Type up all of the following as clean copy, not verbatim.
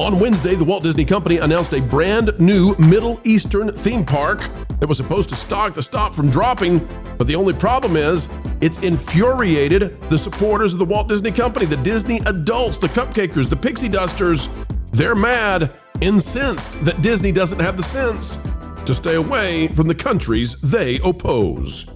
On Wednesday, the Walt Disney Company announced a brand new Middle Eastern theme park that was supposed to stop from dropping, but the only problem is it's infuriated the supporters of the Walt Disney Company, the Disney adults, the cupcakers, the pixie dusters. They're mad, incensed that Disney doesn't have the sense to stay away from the countries they oppose.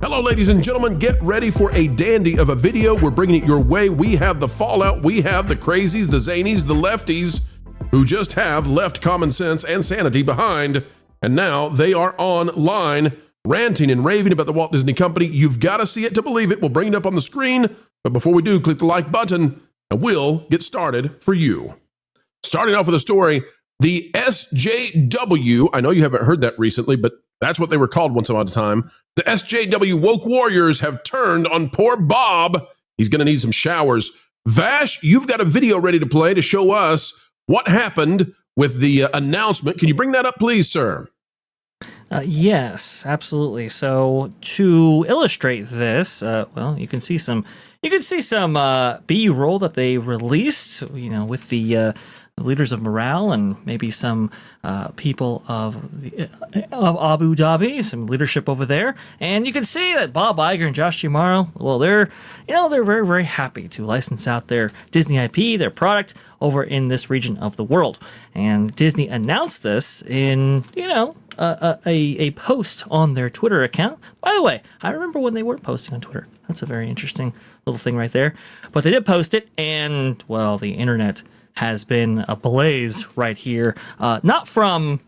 Hello, ladies and gentlemen. Get ready for a dandy of a video. We're bringing it your way. We have the fallout. We have the crazies, the zanies, the lefties who just have left common sense and sanity behind. And now they are online ranting and raving about the Walt Disney Company. You've got to see it to believe it. We'll bring it up on the screen. But before we do, click the like button and we'll get started for you. Starting off with a story, the SJW, I know you haven't heard that recently, but that's what they were called once upon a time. The SJW woke warriors have turned on poor Bob. He's going to need some showers. Vash, you've got a video ready to play to show us what happened with the announcement. Can you bring that up, please, sir? Yes, absolutely. So to illustrate this, well, you can see some B-roll that they released, with the leaders of morale and maybe some people of Abu Dhabi, some leadership over there. And you can see that Bob Iger and Josh Giamaro, well, they're very, very happy to license out their Disney IP, their product, over in this region of the world. And Disney announced this in, a post on their Twitter account. By the way, I remember when they weren't posting on Twitter. That's a very interesting little thing right there. But they did post it, and, well, the internet has been ablaze right here. Not from,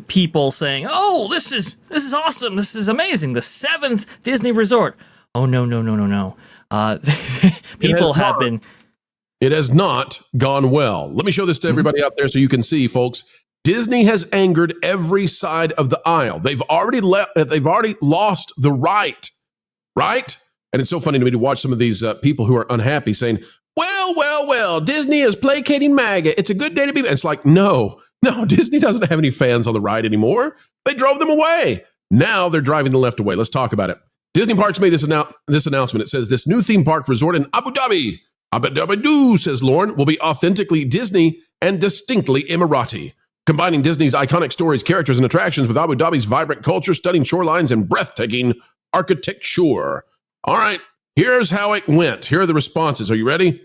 people saying, "Oh, this is awesome. This is amazing. The 7th Disney resort." Oh, no. People have been. It has not gone well. Let me show this to everybody out there so you can see, folks. Disney has angered every side of the aisle. They've already lost the right? And it's so funny to me to watch some of these people who are unhappy saying, well, Disney is placating MAGA. It's a good day to be. It's like, no, Disney doesn't have any fans on the ride anymore. They drove them away. Now they're driving the left away. Let's talk about it. Disney Parks made this announcement. It says this new theme park resort in Abu Dhabi, says Lauren, will be authentically Disney and distinctly Emirati, combining Disney's iconic stories, characters, and attractions with Abu Dhabi's vibrant culture, stunning shorelines, and breathtaking architecture. All right, here's how it went. Here are the responses. Are you ready?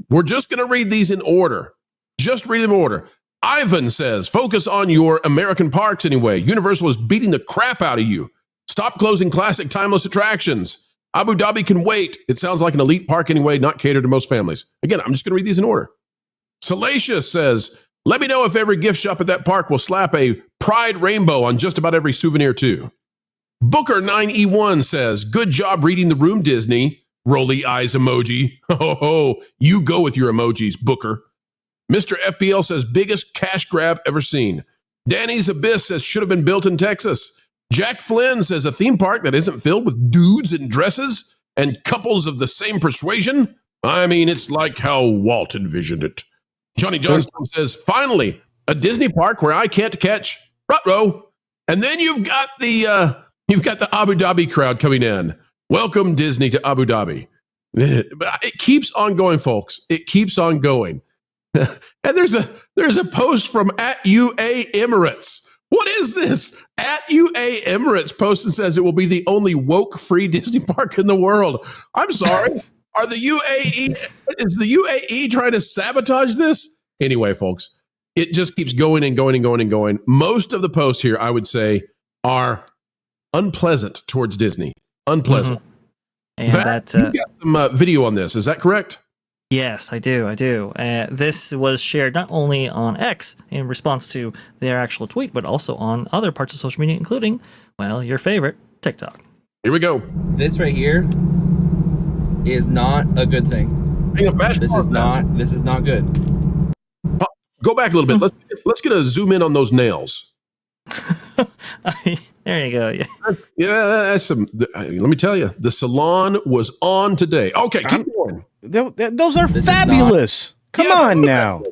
We're just going to read these in order. Just read them in order. Ivan says, focus on your American parks anyway. Universal is beating the crap out of you. Stop closing classic timeless attractions. Abu Dhabi can wait. It sounds like an elite park anyway, not catered to most families. Again, I'm just going to read these in order. Salacious says, let me know if every gift shop at that park will slap a pride rainbow on just about every souvenir too. Booker 9E1 says, good job reading the room, Disney. Rolly eyes emoji. Oh, you go with your emojis, Booker. Mr. FPL says, biggest cash grab ever seen. Danny's Abyss says, should have been built in Texas. Jack Flynn says, a theme park that isn't filled with dudes in dresses and couples of the same persuasion? I mean, it's like how Walt envisioned it. Johnny Johnstone says, finally, a Disney park where I can't catch ruh-roh. And then you've got the Abu Dhabi crowd coming in. Welcome, Disney, to Abu Dhabi. It keeps on going, folks. It keeps on going. And there's a post from @UA Emirates. What is this? @UA Emirates post and says it will be the only woke-free Disney park in the world. I'm sorry. Is the UAE trying to sabotage this? Anyway, folks, it just keeps going and going and going and going. Most of the posts here, I would say, are unpleasant towards Disney. Unpleasant. And Vat, you got some video on this. Is that correct? Yes, I do. This was shared not only on X in response to their actual tweet, but also on other parts of social media, including, well, your favorite, TikTok. Here we go. This right here is not a good thing. This is not good. Go back a little bit. Let's get a zoom in on those nails. There you go. Yeah, that's some. Let me tell you, the salon was on today. Okay, keep going. Those are fabulous. Come on now.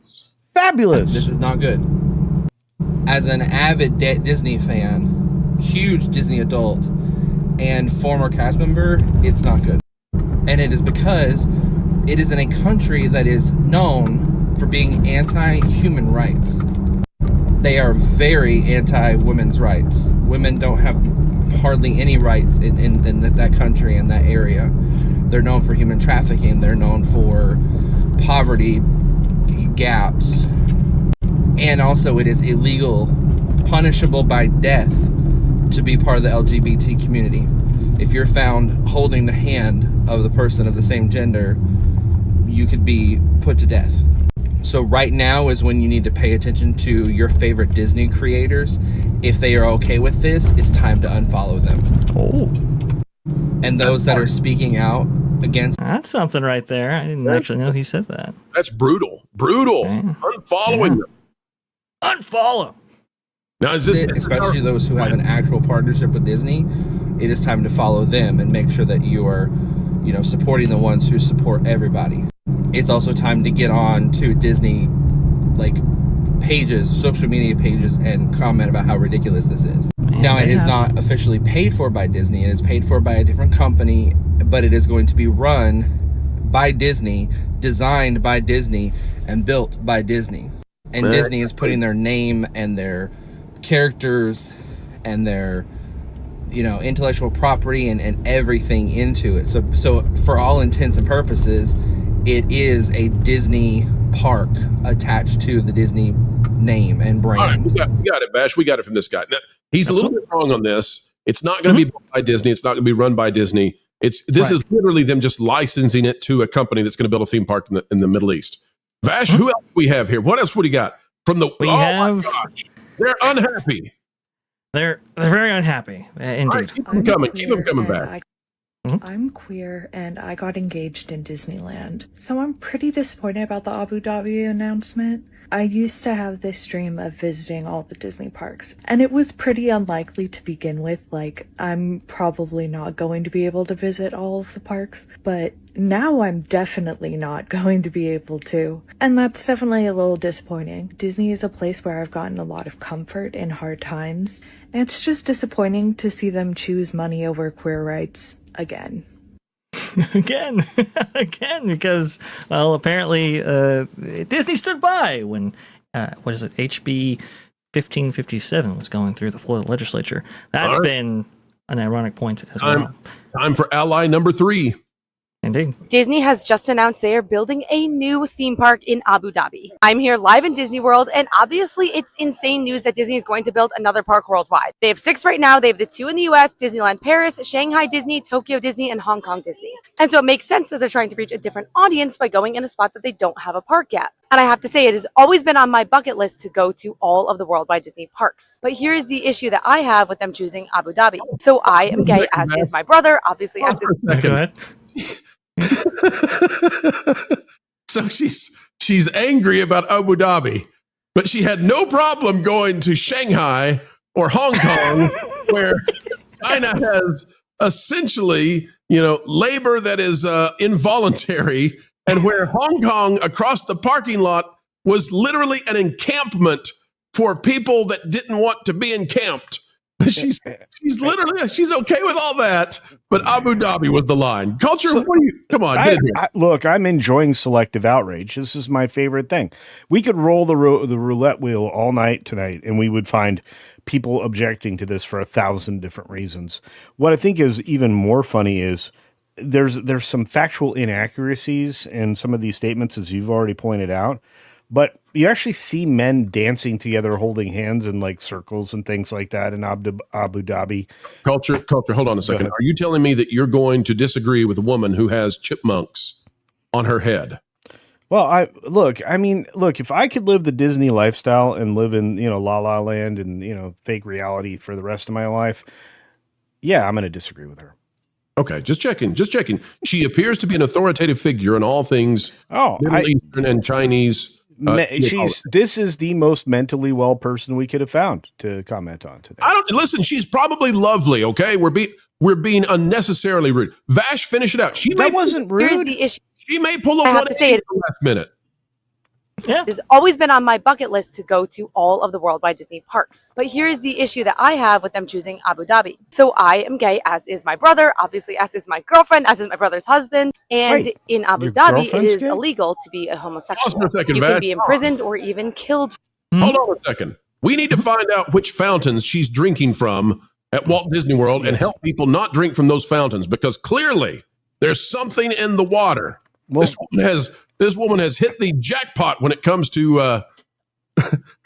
Fabulous. This is not good. As an avid Disney fan, huge Disney adult, and former cast member, it's not good. And it is because it is in a country that is known for being anti-human rights. They are very anti-women's rights. Women don't have hardly any rights in that country, in that area. They're known for human trafficking. They're known for poverty gaps. And also it is illegal, punishable by death, to be part of the LGBT community. If you're found holding the hand of the person of the same gender, you could be put to death. So right now is when you need to pay attention to your favorite Disney creators. If they are okay with this, it's time to unfollow them. Oh. And those that are speaking out against... That's something right there. I didn't actually know he said that. That's brutal. Brutal. Okay. Unfollowing them. Unfollow. Now, is this... Especially those who have an actual partnership with Disney, it is time to follow them and make sure that you are, supporting the ones who support everybody. It's also time to get on to Disney, pages, social media pages, and comment about how ridiculous this is. Now, it is not officially paid for by Disney. It is paid for by a different company, but it is going to be run by Disney, designed by Disney, and built by Disney. And Disney is putting their name and their characters and their, intellectual property and everything into it. So for all intents and purposes, it is a Disney park attached to the Disney name and brand. All right, we got it, Bash. We got it from this guy. Now, he's a little bit wrong on this. It's not going to be built by Disney. It's not going to be run by Disney. This is literally them just licensing it to a company that's going to build a theme park in the Middle East. Vash, who else do we have here? What else would you got? My gosh. They're unhappy. They're very unhappy. Indeed. Right, keep them coming. Keep them coming back. I'm queer and I got engaged in Disneyland, so I'm pretty disappointed about the Abu Dhabi announcement. I used to have this dream of visiting all the Disney parks, and it was pretty unlikely to begin with. I'm probably not going to be able to visit all of the parks, but now I'm definitely not going to be able to. And that's definitely a little disappointing. Disney is a place where I've gotten a lot of comfort in hard times, and it's just disappointing to see them choose money over queer rights again. again, because, well, apparently Disney stood by when, HB 1557 was going through the Florida legislature. That's been an ironic point as well. Time for ally number 3. Indeed. Disney has just announced they are building a new theme park in Abu Dhabi. I'm here live in Disney World, and obviously it's insane news that Disney is going to build another park worldwide. They have 6 right now. They have the 2 in the US, Disneyland Paris, Shanghai Disney, Tokyo Disney, and Hong Kong Disney. And so it makes sense that they're trying to reach a different audience by going in a spot that they don't have a park yet. And I have to say, it has always been on my bucket list to go to all of the worldwide Disney parks. But here's the issue that I have with them choosing Abu Dhabi. So I am gay, as is my brother, obviously, as is... Go ahead. So she's angry about Abu Dhabi, but she had no problem going to Shanghai or Hong Kong, where China has essentially, labor that is involuntary, and where Hong Kong across the parking lot was literally an encampment for people that didn't want to be encamped. She's okay with all that, but Abu Dhabi was the line. Culture, come on, get in here. Look, I'm enjoying selective outrage. This is my favorite thing. We could roll the roulette wheel all night tonight, and we would find people objecting to this for 1,000 different reasons. What I think is even more funny is there's some factual inaccuracies in some of these statements, as you've already pointed out. But you actually see men dancing together, holding hands in circles and things like that in Abu Dhabi. Culture. Hold on a second. Are you telling me that you're going to disagree with a woman who has chipmunks on her head? Well, look, if I could live the Disney lifestyle and live in, La La Land and, fake reality for the rest of my life, yeah, I'm going to disagree with her. Okay, just checking. She appears to be an authoritative figure in all things Middle Eastern and Chinese. This is the most mentally well person we could have found to comment on today. Listen. She's probably lovely. Okay, we're being unnecessarily rude. Vash, finish it out. That wasn't rude. Here's the issue. She may pull a 180 at the last minute. Yeah. It has always been on my bucket list to go to all of the worldwide Disney parks. But here's the issue that I have with them choosing Abu Dhabi. So I am gay, as is my brother, obviously, as is my girlfriend, as is my brother's husband. And Wait, in Abu your Dhabi, it girlfriend's is gay? illegal to be a homosexual. Pause for a second, You Vash. can be imprisoned or even killed. Hold on a second. We need to find out which fountains she's drinking from at Walt Disney World and help people not drink from those fountains, because clearly there's something in the water. Well, This woman has hit the jackpot when it comes to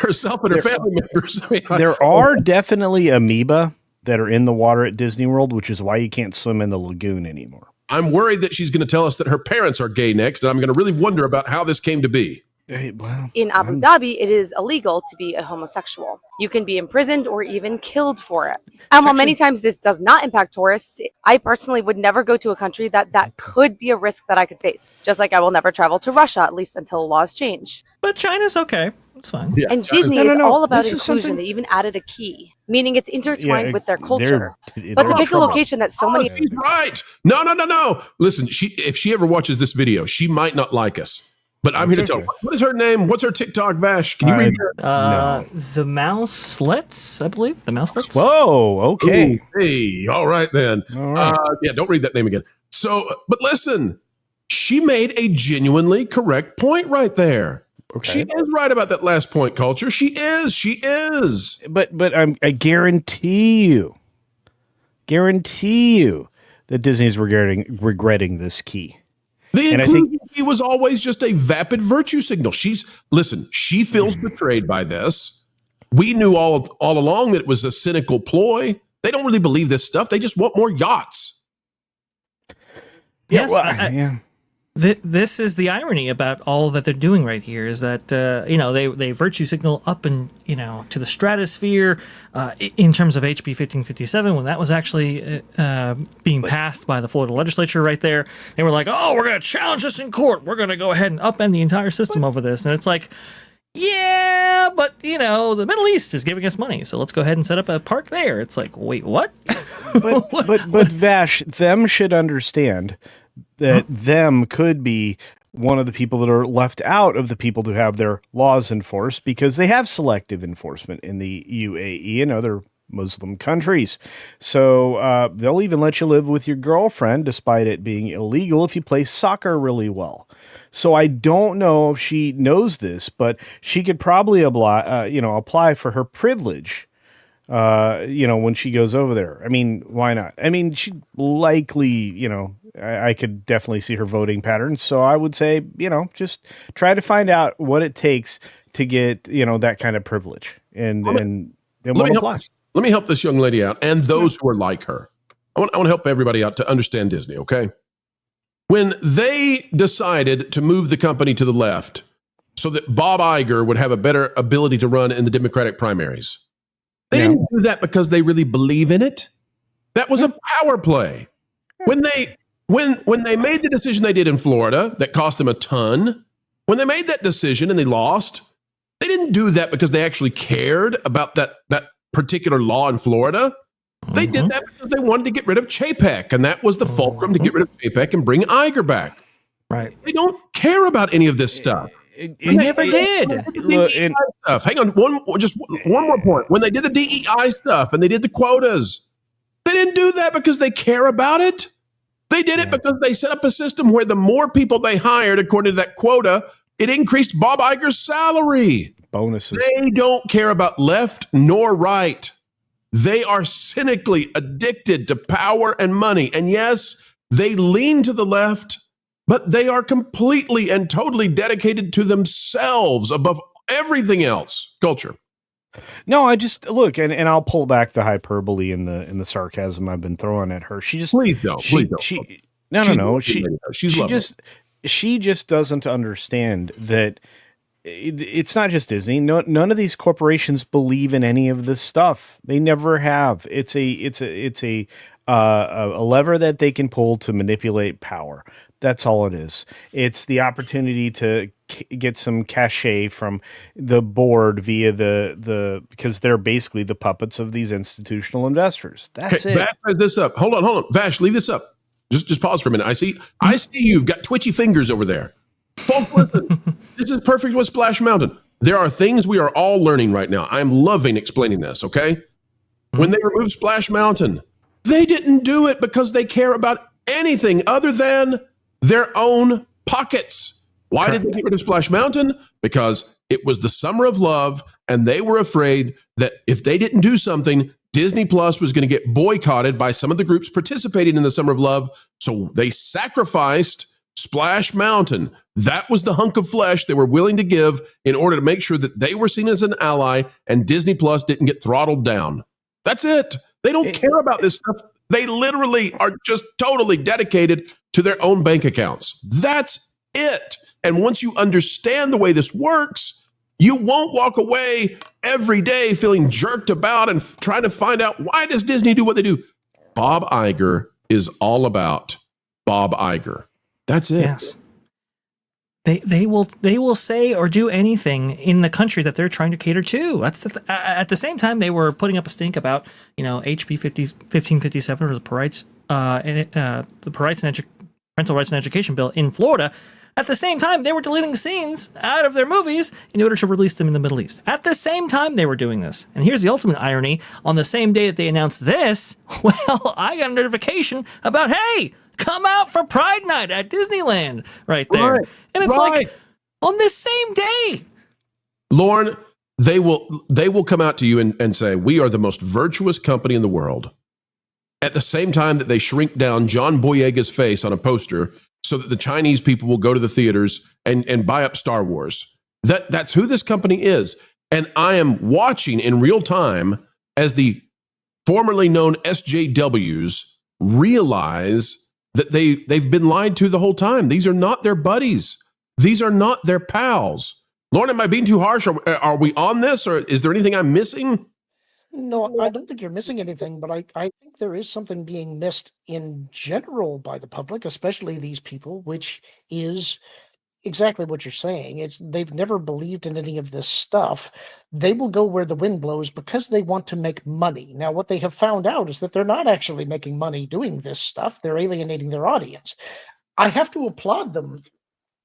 herself and her family members. I mean, there are definitely amoeba that are in the water at Disney World, which is why you can't swim in the lagoon anymore. I'm worried that she's going to tell us that her parents are gay next, and I'm going to really wonder about how this came to be. Hey, well, In Abu Dhabi, it is illegal to be a homosexual. You can be imprisoned or even killed for it. And while many times this does not impact tourists, I personally would never go to a country that could be a risk that I could face. Just like I will never travel to Russia, at least until laws change. But China's okay. It's fine. Yeah, And Disney No, is no, all about this is inclusion. something- They even added a key, meaning it's intertwined Yeah, with their they're- culture. they're But to in pick a trouble. location that so many She's right. No. Listen, if she ever watches this video, she might not like us. But I'm here to tell her. What is her name? What's her TikTok, Vash? Can you read her? The Mouselets, I believe. The Mouselets. Whoa, okay. Ooh, hey, all right then. All right. Yeah, don't read that name again. So, but listen, she made a genuinely correct point right there. Okay. She is right about that last point, Culture. She is. But I guarantee you that Disney's regretting this key. The And I inclusion key was always just a vapid virtue signal. She feels betrayed by this. We knew all along that it was a cynical ploy. They don't really believe this stuff. They just want more yachts. Yes. yeah. This is the irony about all that they're doing right here is that they virtue signal up and to the stratosphere in terms of HB 1557 when that was actually being passed by the Florida legislature right there. They were like, oh, we're going to challenge this in court. We're going to go ahead and upend the entire system over this. And it's like, yeah, but the Middle East is giving us money, so let's go ahead and set up a park there. It's like, wait, what? But Vash, them should understand that them could be one of the people that are left out of the people to have their laws enforced because they have selective enforcement in the UAE and other Muslim countries. So they'll even let you live with your girlfriend despite it being illegal if you play soccer really well. So I don't know if she knows this, but she could probably apply for her privilege when she goes over there. I mean, why not? I mean, she likely, I could definitely see her voting patterns. So I would say, just try to find out what it takes to get, that kind of privilege and apply. Let me help this young lady out and those who are like her. I want to help everybody out to understand Disney, okay? When they decided to move the company to the left so that Bob Iger would have a better ability to run in the Democratic primaries, they didn't do that because they really believe in it. That was a power play. When they made the decision they did in Florida that cost them a ton, when they made that decision and they lost, they didn't do that because they actually cared about that particular law in Florida. They did that because they wanted to get rid of Chapek, and that was the fulcrum to get rid of Chapek and bring Iger back. Right. They don't care about any of this stuff. They never did. Stuff. Hang on, one more point. When they did the DEI stuff and they did the quotas, they didn't do that because they care about it. They did it because they set up a system where the more people they hired, according to that quota, it increased Bob Iger's salary. Bonuses. They don't care about left nor right. They are cynically addicted to power and money. And yes, they lean to the left, but they are completely and totally dedicated to themselves above everything else. Culture. No, I just look, and I'll pull back the hyperbole and the sarcasm I've been throwing at her. She just please don't. She's she just doesn't understand that it's not just Disney. No, none of these corporations believe in any of this stuff. They never have. It's a lever that they can pull to manipulate power. That's all it is. It's the opportunity to get some cachet from the board via because they're basically the puppets of these institutional investors. That's it. Vash has this up. Hold on. Vash, leave this up. Just pause for a minute. I see you've got twitchy fingers over there. Folks, listen. this is perfect with Splash Mountain. There are things we are all learning right now. I'm loving explaining this, okay? When they removed Splash Mountain, they didn't do it because they care about anything other than their own pockets. Why did they get rid of Splash Mountain? Because it was the summer of love, and they were afraid that if they didn't do something, Disney Plus was going to get boycotted by some of the groups participating in the summer of love. So they sacrificed Splash Mountain. That was the hunk of flesh they were willing to give in order to make sure that they were seen as an ally and Disney Plus didn't get throttled down. That's it. They don't care about this stuff. They literally are just totally dedicated to their own bank accounts. That's it. And once you understand the way this works, you won't walk away every day feeling jerked about and trying to find out, why does Disney do what they do? Bob Iger is all about Bob Iger. That's it. Yes. They will say or do anything in the country that they're trying to cater to. That's at the same time they were putting up a stink about HB 1557 or the Parental Rights and Education Bill in Florida. At the same time, they were deleting scenes out of their movies in order to release them in the Middle East. At the same time they were doing this. And here's the ultimate irony. On the same day that they announced this, well, I got a notification about, hey, come out for Pride Night at Disneyland right there. Right, and it's like, on this same day. Lauren, they will come out to you and say, we are the most virtuous company in the world. At the same time that they shrink down John Boyega's face on a poster so that the Chinese people will go to the theaters and buy up Star Wars. That's who this company is. And I am watching in real time as the formerly known SJWs realize that they've been lied to the whole time. These are not their buddies. These are not their pals. Lauren, am I being too harsh? Are we on this, or is there anything I'm missing? No, I don't think you're missing anything, but I think there is something being missed in general by the public, especially these people, which is exactly what you're saying. They've never believed in any of this stuff. They will go where the wind blows because they want to make money. Now, what they have found out is that they're not actually making money doing this stuff. They're alienating their audience. I have to applaud them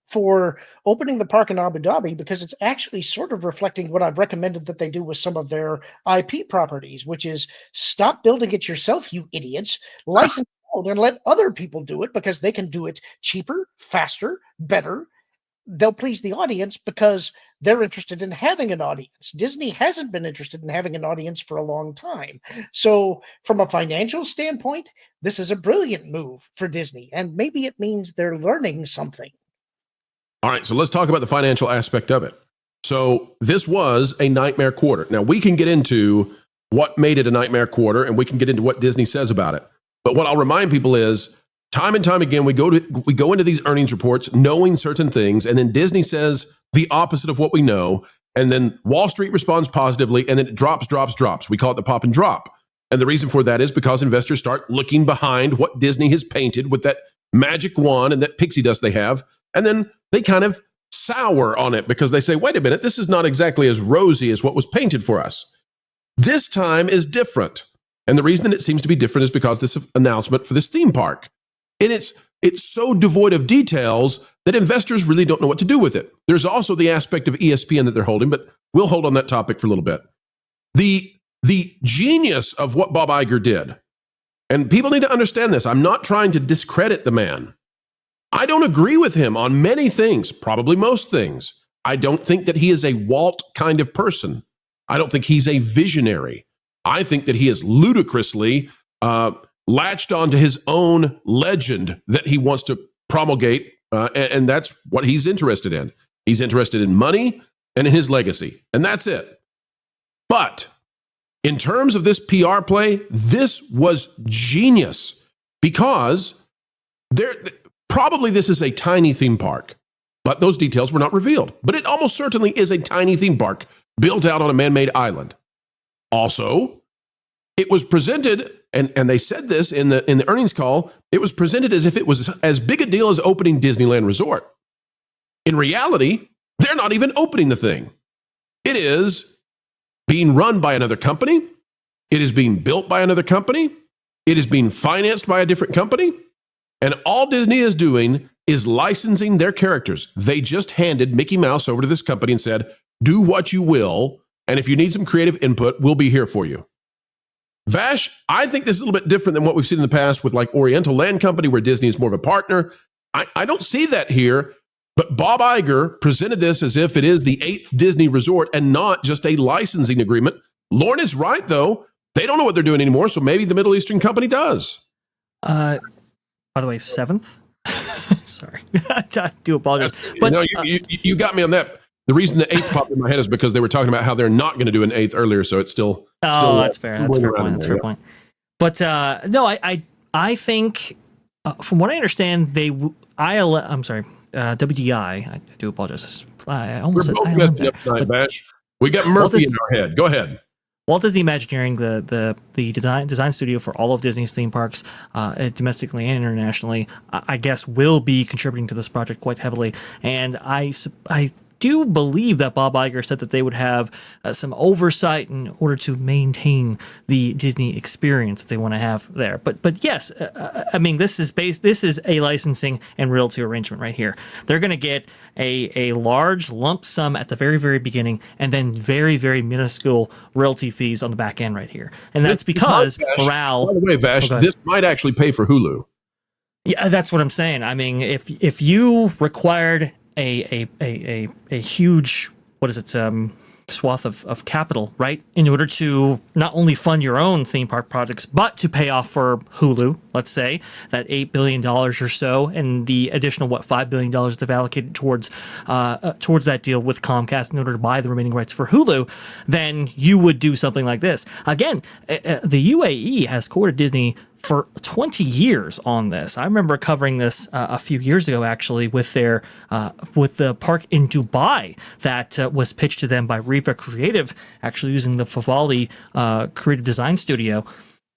for opening the park in Abu Dhabi because it's actually sort of reflecting what I've recommended that they do with some of their IP properties, which is stop building it yourself, you idiots, license it out and let other people do it because they can do it cheaper, faster, better. They'll please the audience because they're interested in having an audience. Disney hasn't been interested in having an audience for a long time. So from a financial standpoint, this is a brilliant move for Disney, and maybe it means they're learning something. All right, so let's talk about the financial aspect of it. So this was a nightmare quarter. Now, we can get into what made it a nightmare quarter, and we can get into what Disney says about it. But what I'll remind people is, time and time again, we go into these earnings reports knowing certain things, and then Disney says the opposite of what we know, and then Wall Street responds positively, and then it drops. We call it the pop and drop. And the reason for that is because investors start looking behind what Disney has painted with that magic wand and that pixie dust they have, and then they kind of sour on it because they say, wait a minute, this is not exactly as rosy as what was painted for us. This time is different. And the reason it seems to be different is because this announcement for this theme park. And it's so devoid of details that investors really don't know what to do with it. There's also the aspect of ESPN that they're holding, but we'll hold on that topic for a little bit. The genius of what Bob Iger did, and people need to understand this, I'm not trying to discredit the man. I don't agree with him on many things, probably most things. I don't think that he is a Walt kind of person. I don't think he's a visionary. I think that he is ludicrously latched onto his own legend that he wants to promulgate, and that's what he's interested in. He's interested in money and in his legacy, and that's it. But in terms of this PR play, this was genius because probably this is a tiny theme park, but those details were not revealed. But it almost certainly is a tiny theme park built out on a man-made island. Also, it was presented, and they said this in the earnings call, it was presented as if it was as big a deal as opening Disneyland Resort. In reality, they're not even opening the thing. It is being run by another company. It is being built by another company. It is being financed by a different company. And all Disney is doing is licensing their characters. They just handed Mickey Mouse over to this company and said, do what you will. And if you need some creative input, we'll be here for you. Vash, I think this is a little bit different than what we've seen in the past with like Oriental Land Company, where Disney is more of a partner. I don't see that here, but Bob Iger presented this as if it is the 8th Disney resort and not just a licensing agreement. Lauren is right, though. They don't know what they're doing anymore, so maybe the Middle Eastern company does. By the way, 7th? Sorry. I do apologize. But you got me on that. The reason the 8th popped in my head is because they were talking about how they're not going to do an 8th earlier, so it's still. That's fair. That's a fair point. That's a fair point. But no, I think from what I understand, WDI. I do apologize. I almost said messing up tonight, Vash. We got Murphy in our head. Go ahead. Walt Disney Imagineering, the design studio for all of Disney's theme parks, domestically and internationally, I guess will be contributing to this project quite heavily. And I do believe that Bob Iger said that they would have some oversight in order to maintain the Disney experience they want to have there. But yes, I mean, this is a licensing and royalty arrangement right here. They're going to get a large lump sum at the very, very beginning, and then very, very minuscule royalty fees on the back end right here. And that's because morale. By the way, Vash, this might actually pay for Hulu. Yeah, that's what I'm saying. I mean, if you required a huge, what is it, swath of capital, right, in order to not only fund your own theme park projects, but to pay off for Hulu, let's say, that $8 billion or so, and the additional, $5 billion they've allocated towards that deal with Comcast in order to buy the remaining rights for Hulu, then you would do something like this. Again, the UAE has courted Disney for 20 years on this. I remember covering this a few years ago, actually, with the park in Dubai that was pitched to them by Riva Creative, actually using the Favali creative design studio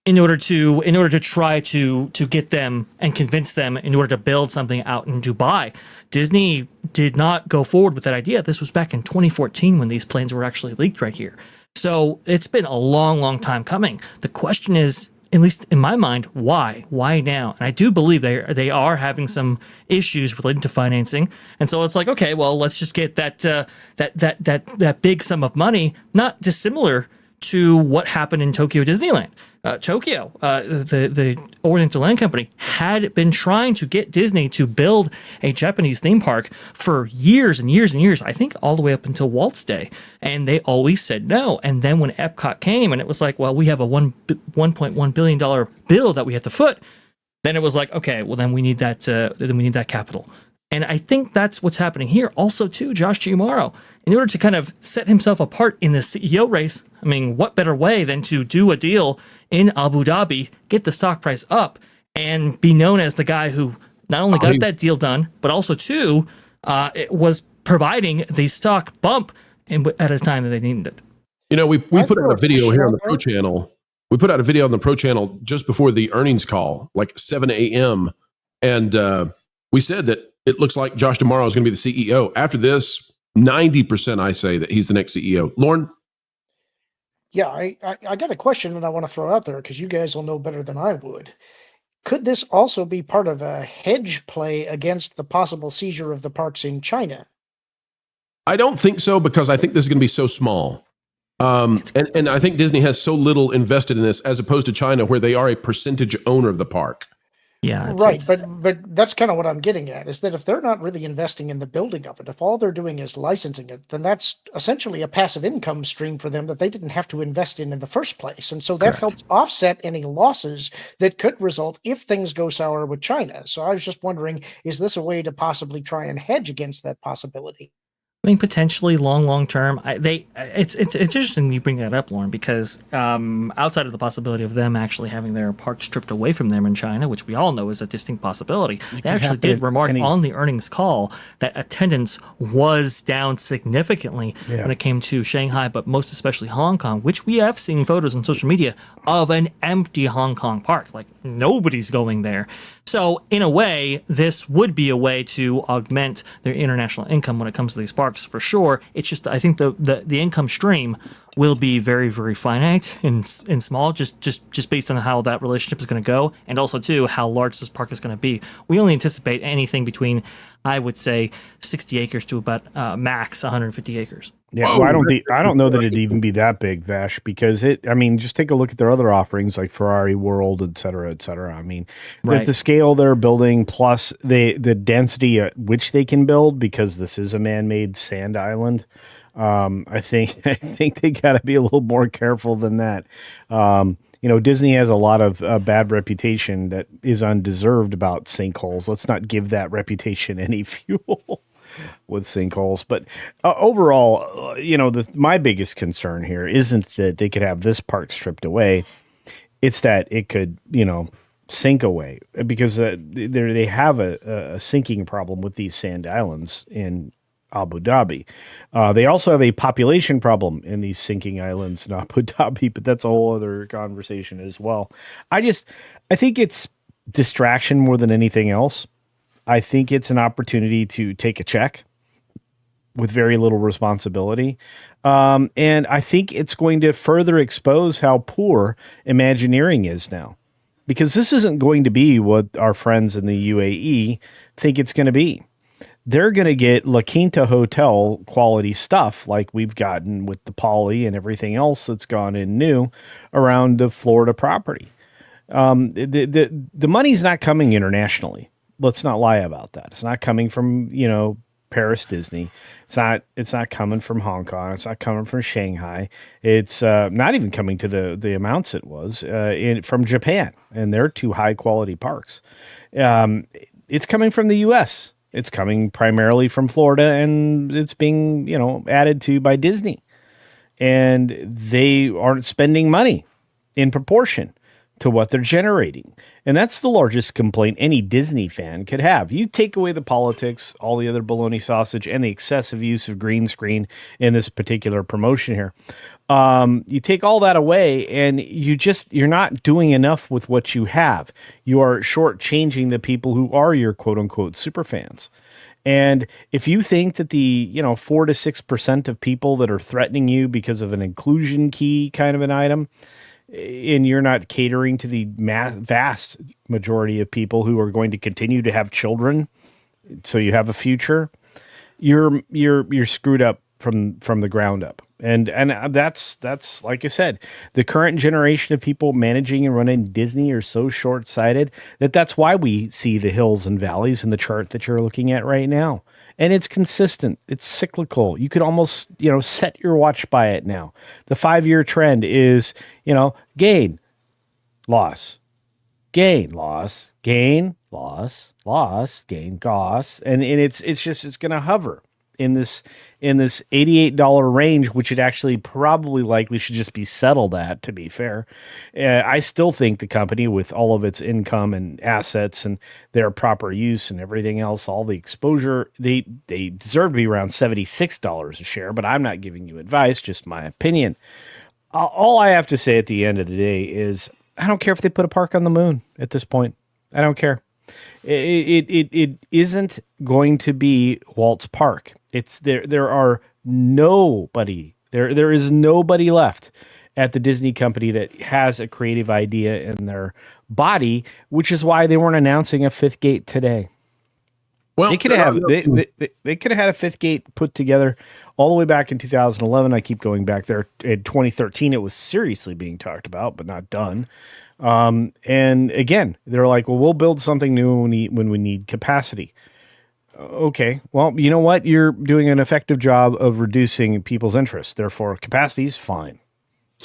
in order to try to get them and convince them in order to build something out in Dubai. Disney did not go forward with that idea. This was back in 2014 when these plans were actually leaked right here. So it's been a long, long time coming. The question is, at least in my mind, why? Why now? And I do believe they are having some issues related to financing. And so it's like, okay, well, let's just get that big sum of money, not dissimilar to what happened in Tokyo Disneyland. Tokyo, the Oriental Land Company, had been trying to get Disney to build a Japanese theme park for years and years and years, I think all the way up until Walt's day. And they always said no. And then when Epcot came and it was like, well, we have a $1.1 billion bill that we have to foot, then it was like, okay, well, then we need that capital. And I think that's what's happening here. Also, too, Josh Giamaro, in order to kind of set himself apart in the CEO race, I mean, what better way than to do a deal in Abu Dhabi, get the stock price up, and be known as the guy who not only got that deal done, but also, too, it was providing the stock bump at a time that they needed it. You know, we put out a video here on the Pro Channel. We put out a video on the Pro Channel just before the earnings call, like 7 a.m. And we said that it looks like Josh Giamaro is going to be the CEO. After this, 90% I say that he's the next CEO. Lauren? Yeah, I got a question that I want to throw out there because you guys will know better than I would. Could this also be part of a hedge play against the possible seizure of the parks in China? I don't think so, because I think this is going to be so small. And I think Disney has so little invested in this as opposed to China, where they are a percentage owner of the park. Yeah, but that's kind of what I'm getting at, is that if they're not really investing in the building of it, if all they're doing is licensing it, then that's essentially a passive income stream for them that they didn't have to invest in the first place. And so that helps offset any losses that could result if things go sour with China. So I was just wondering, is this a way to possibly try and hedge against that possibility? I mean, potentially long term. It's interesting you bring that up, Lauren, because outside of the possibility of them actually having their park stripped away from them in China, which we all know is a distinct possibility, they actually did remark on the earnings call that attendance was down significantly when it came to Shanghai, but most especially Hong Kong, which we have seen photos on social media of an empty Hong Kong park. Like, nobody's going there. So in a way, this would be a way to augment their international income when it comes to these parks for sure. It's just, I think the income stream will be very, very finite and small, just based on how that relationship is going to go, and also too how large this park is going to be. We only anticipate anything between, I would say, 60 acres to about max 150 acres. Yeah, well, I don't know that it'd even be that big, Vash, because just take a look at their other offerings like Ferrari World, et cetera, et cetera. I mean, the scale they're building plus the density at which they can build, because this is a man-made sand island. I think they got to be a little more careful than that. Disney has a lot of bad reputation that is undeserved about sinkholes. Let's not give that reputation any fuel with sinkholes. But overall, my biggest concern here isn't that they could have this park stripped away. It's that it could, sink away, because they have a sinking problem with these sand islands in Abu Dhabi. They also have a population problem in these sinking islands in Abu Dhabi, but that's a whole other conversation as well. I think it's distraction more than anything else. I think it's an opportunity to take a check with very little responsibility. And I think it's going to further expose how poor Imagineering is now, because this isn't going to be what our friends in the UAE think it's going to be. They're going to get La Quinta Hotel quality stuff like we've gotten with the Poly and everything else that's gone in new around the Florida property. The money's not coming internationally. Let's not lie about that. It's not coming from, Paris Disney. It's not coming from Hong Kong. It's not coming from Shanghai. It's not even coming to the amounts it was from Japan, and they're two high quality parks. It's coming from the U.S. It's coming primarily from Florida, and it's being, added to by Disney. And they aren't spending money in proportion to what they're generating. And that's the largest complaint any Disney fan could have. You take away the politics, all the other bologna sausage, and the excessive use of green screen in this particular promotion here. You take all that away, and you're not doing enough with what you have. You are shortchanging the people who are your quote unquote super fans. And if you think that the 4 to 6% of people that are threatening you because of an inclusion key kind of an item, and you're not catering to the vast majority of people who are going to continue to have children, so you have a future, you're screwed up from the ground up. And that's like I said, the current generation of people managing and running Disney are so short-sighted that's why we see the hills and valleys in the chart that you're looking at right now. And it's consistent. It's cyclical. You could almost, set your watch by it now. The 5-year trend is, gain, loss, gain, loss, gain, loss, loss, gain, goss. And it's going to hover in this $88 range, which it actually probably likely should just be settled at, to be fair. I still think the company, with all of its income and assets and their proper use and everything else, all the exposure, they deserve to be around $76 a share, but I'm not giving you advice, just my opinion. All I have to say at the end of the day is I don't care if they put a park on the moon at this point. I don't care. It isn't going to be Walt's Park. It's there. There are nobody. There is nobody left at the Disney company that has a creative idea in their body, which is why they weren't announcing a fifth gate today. Well, they could have they could have had a fifth gate put together all the way back in 2011. I keep going back there. In 2013, it was seriously being talked about, but not done. And again, they're like, well, we'll build something new when we need capacity. Okay, well, you know what? You're doing an effective job of reducing people's interest. Therefore, capacity is fine.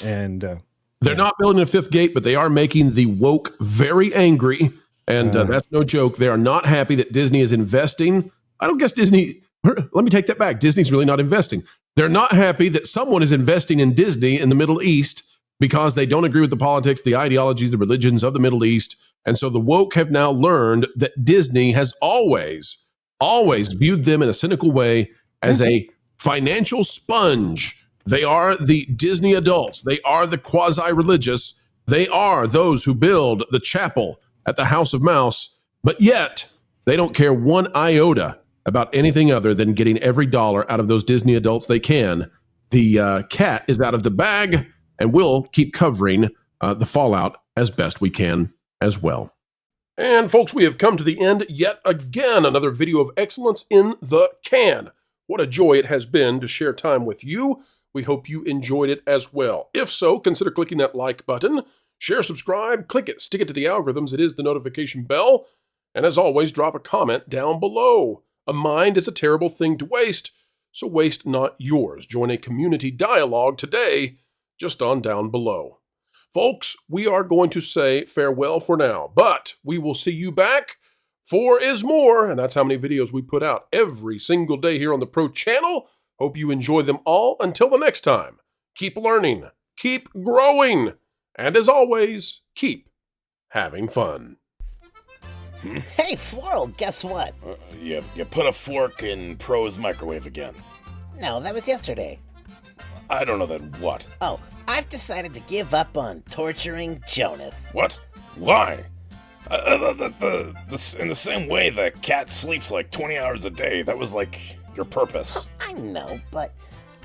And they're not building a fifth gate, but they are making the woke very angry. And that's no joke. They are not happy that Disney is investing. I don't guess Disney, let me take that back. Disney's really not investing. They're not happy that someone is investing in Disney in the Middle East because they don't agree with the politics, the ideologies, the religions of the Middle East. And so the woke have now learned that Disney has always viewed them in a cynical way as a financial sponge. They are the Disney adults. They are the quasi-religious. They are those who build the chapel at the House of Mouse. But yet, they don't care one iota about anything other than getting every dollar out of those Disney adults they can. The cat is out of the bag, and we'll keep covering the fallout as best we can as well. And folks, we have come to the end yet again. Another video of excellence in the can. What a joy it has been to share time with you. We hope you enjoyed it as well. If so, consider clicking that like button. Share, subscribe, click it, stick it to the algorithms. It is the notification bell. And as always, drop a comment down below. A mind is a terrible thing to waste, so waste not yours. Join a community dialogue today, just on down below. Folks, we are going to say farewell for now, but we will see you back for is more, and that's how many videos we put out every single day here on the Pro Channel. Hope you enjoy them all. Until the next time, keep learning, keep growing, and as always, keep having fun. Hey, Floral, guess what? You put a fork in Pro's microwave again. No, that was yesterday. I don't know that what. Oh, I've decided to give up on torturing Jonas. What? Why? In the same way the cat sleeps like 20 hours a day, that was like your purpose. I know, but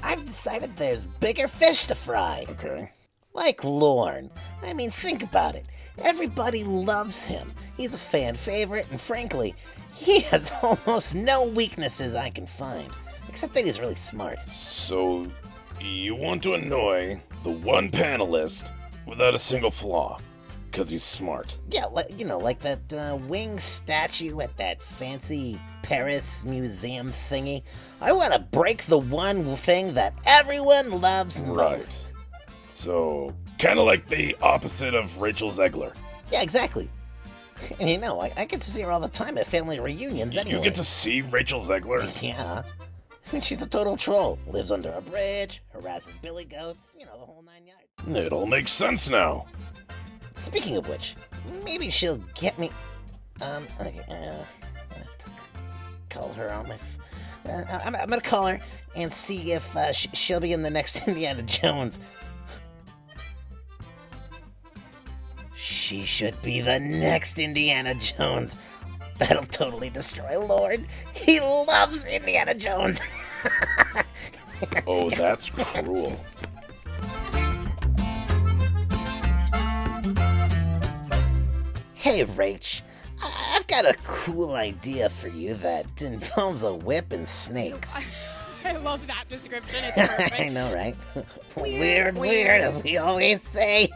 I've decided there's bigger fish to fry. Okay. Like Lorne. I mean, think about it. Everybody loves him. He's a fan favorite, and frankly, he has almost no weaknesses I can find. Except that he's really smart. So, you want to annoy the one panelist without a single flaw, because he's smart. Yeah, like that winged statue at that fancy Paris museum thingy. I want to break the one thing that everyone loves most. So, kind of like the opposite of Rachel Zegler. Yeah, exactly. And I get to see her all the time at family reunions anyway. You get to see Rachel Zegler? Yeah. I mean, she's a total troll. Lives under a bridge, harasses billy goats, the whole 9 yards. It all makes sense now. Speaking of which, maybe she'll get me... Okay, call her on my... I'm gonna call her and see if she'll be in the next Indiana Jones. She should be the next Indiana Jones. That'll totally destroy Lord. He loves Indiana Jones. Oh, that's cruel. Hey, Rach. I've got a cool idea for you that involves a whip and snakes. I love that description. It's perfect. I know, right? Weird, as we always say.